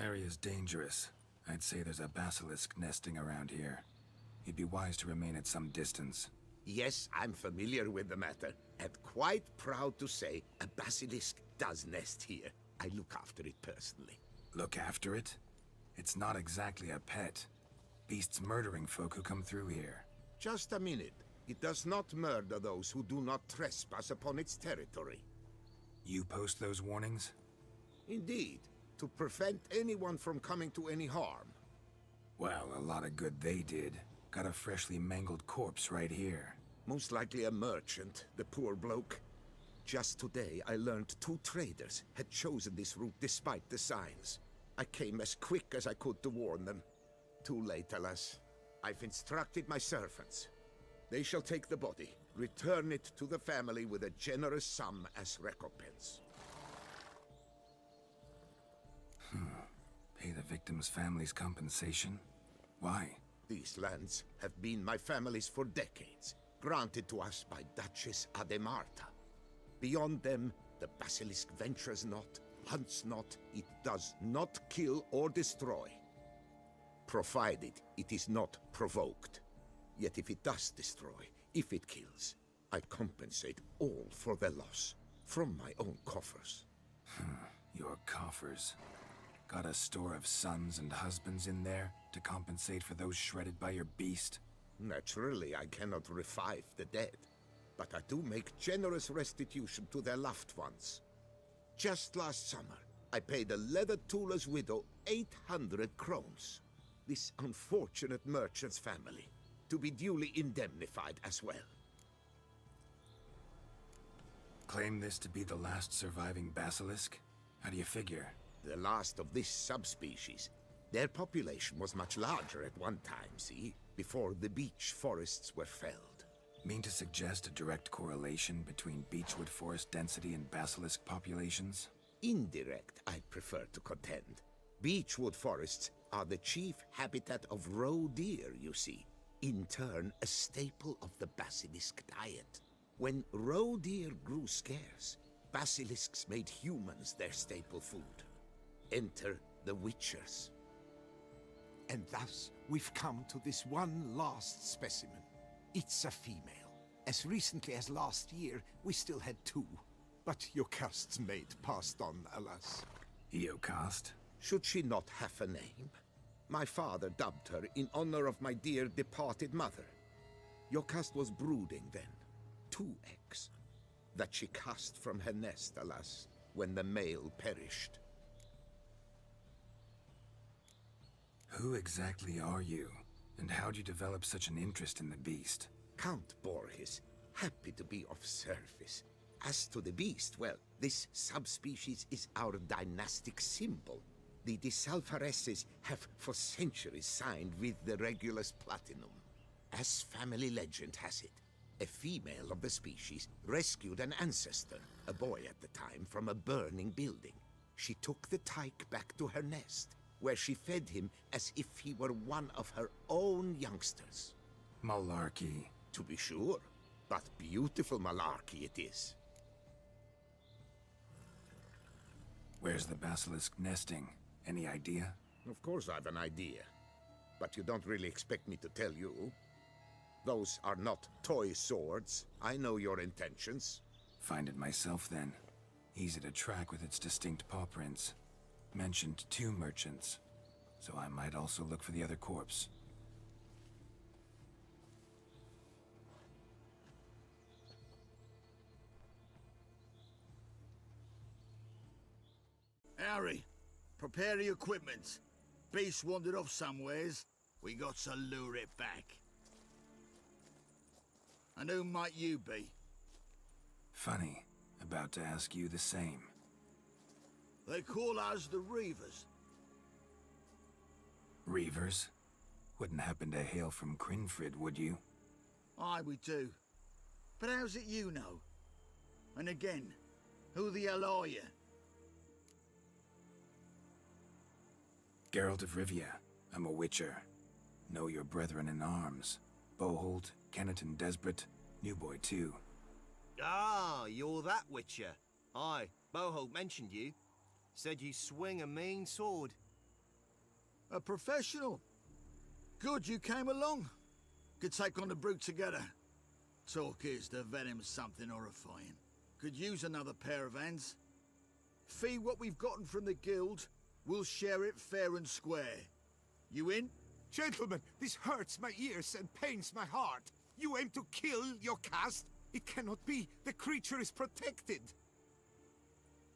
Area's dangerous. I'd say there's a basilisk nesting around here. You'd be wise to remain at some distance. Yes, I'm familiar with the matter, and quite proud to say a basilisk does nest here. I look after it personally. Look after it? It's not exactly a pet. Beasts murdering folk who come through here. Just a minute. It does not murder those who do not trespass upon its territory. You post those warnings? Indeed, to prevent anyone from coming to any harm. Well, a lot of good they did. Got a freshly mangled corpse right here. Most likely a merchant, the poor bloke. Just today, I learned 2 traders had chosen this route despite the signs. I came as quick as I could to warn them. Too late, alas. I've instructed my servants. They shall take the body, return it to the family with a generous sum as recompense. Pay the victim's family's compensation? Why? These lands have been my family's for decades, granted to us by Duchess Ademarta. Beyond them, the basilisk ventures not, hunts not, it does not kill or destroy. Provided it is not provoked. Yet if it does destroy, if it kills, I compensate all for their loss, from my own coffers. Your coffers. Got a store of sons and husbands in there to compensate for those shredded by your beast? Naturally, I cannot revive the dead, but I do make generous restitution to their loved ones. Just last summer, I paid a leather tooler's widow 800 crowns. This unfortunate merchant's family, to be duly indemnified as well. Claim this to be the last surviving basilisk? How do you figure? The last of this subspecies. Their population was much larger at one time, see? Before the beech forests were felled. Mean to suggest a direct correlation between beechwood forest density and basilisk populations? Indirect, I prefer to contend. Beechwood forests are the chief habitat of roe deer, you see. In turn, a staple of the basilisk diet. When roe deer grew scarce, basilisks made humans their staple food. Enter the witchers. And thus, we've come to this one last specimen. It's a female. As recently as last year, we still had 2. But Yocast's mate passed on, alas. Yocast? Should she not have a name? My father dubbed her in honor of my dear departed mother. Yocast was brooding then. 2 eggs. That she cast from her nest, alas, when the male perished. Who exactly are you? And how'd you develop such an interest in the beast? Count Borges, happy to be of service. As to the beast, well, this subspecies is our dynastic symbol. The Desalfaresses have for centuries signed with the Regulus Platinum. As family legend has it, a female of the species rescued an ancestor, a boy at the time, from a burning building. She took the tyke back to her nest, where she fed him as if he were one of her own youngsters. Malarkey. To be sure, but beautiful malarkey it is. Where's the basilisk nesting? Any idea? Of course I've an idea, but you don't really expect me to tell you. Those are not toy swords. I know your intentions. Find it myself then. Easy to track with its distinct paw prints. Mentioned 2 merchants, so I might also look for the other corpse. Harry, prepare the equipment. Beast wandered off somewheres. We got to lure it back. And who might you be? Funny. About to ask you the same. They call us the Reavers. Reavers? Wouldn't happen to hail from Crinfrid, would you? Aye, we do. But how's it you know? And again, who the hell are you? Geralt of Rivia. I'm a witcher. Know your brethren in arms. Boholt, Kenneton Desbret, New Boy too. Ah, you're that witcher. Aye, Boholt mentioned you. Said you swing a mean sword. A professional. Good you came along. Could take on the brute together. Talk is the venom's something horrifying. Could use another pair of hands. Fee what we've gotten from the guild, we'll share it fair and square. You in? Gentlemen, this hurts my ears and pains my heart. You aim to kill your caste? It cannot be. The creature is protected.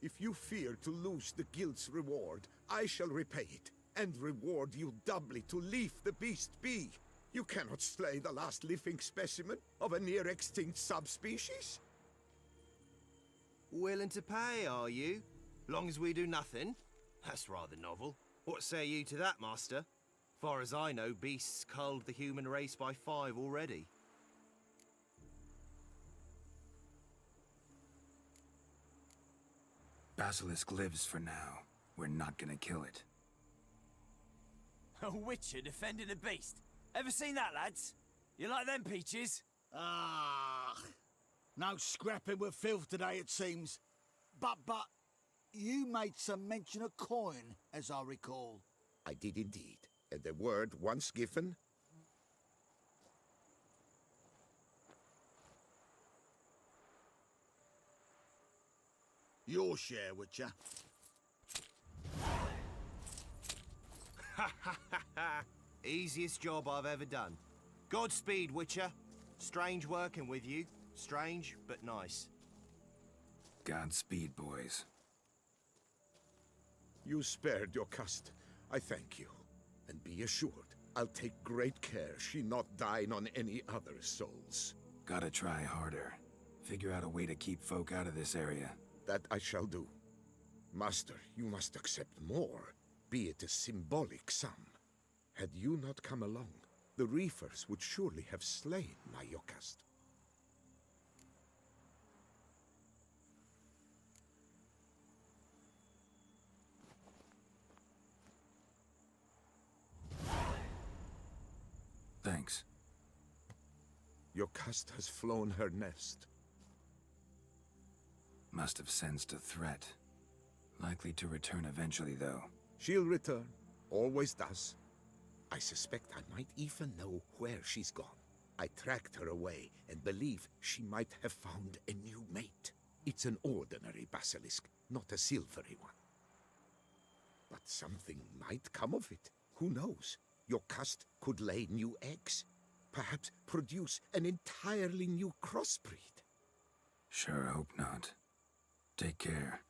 If you fear to lose the guild's reward, I shall repay it, and reward you doubly to leave the beast be. You cannot slay the last living specimen of a near-extinct subspecies. Willing to pay, are you? Long as we do nothing? That's rather novel. What say you to that, master? Far as I know, beasts culled the human race by 5 already. Basilisk lives for now. We're not gonna kill it. A witcher defending a beast. Ever seen that, lads? You like them peaches? Ah, no scrapping with filth today, it seems. But, you made some mention of coin, as I recall. I did indeed, and the word once given... Your share, Witcher. Easiest job I've ever done. Godspeed, Witcher. Strange working with you. Strange, but nice. Godspeed, boys. You spared your caste. I thank you. And be assured, I'll take great care she not dine on any other souls. Gotta try harder. Figure out a way to keep folk out of this area. That I shall do. Master, you must accept more, be it a symbolic sum. Had you not come along, the reefers would surely have slain my Yokast. Thanks. Yokast has flown her nest. Must have sensed a threat. Likely to return eventually, though. She'll return. Always does. I suspect I might even know where she's gone. I tracked her away and believe she might have found a new mate. It's an ordinary basilisk, not a silvery one. But something might come of it. Who knows? Your caste could lay new eggs. Perhaps produce an entirely new crossbreed. Sure hope not. Take care.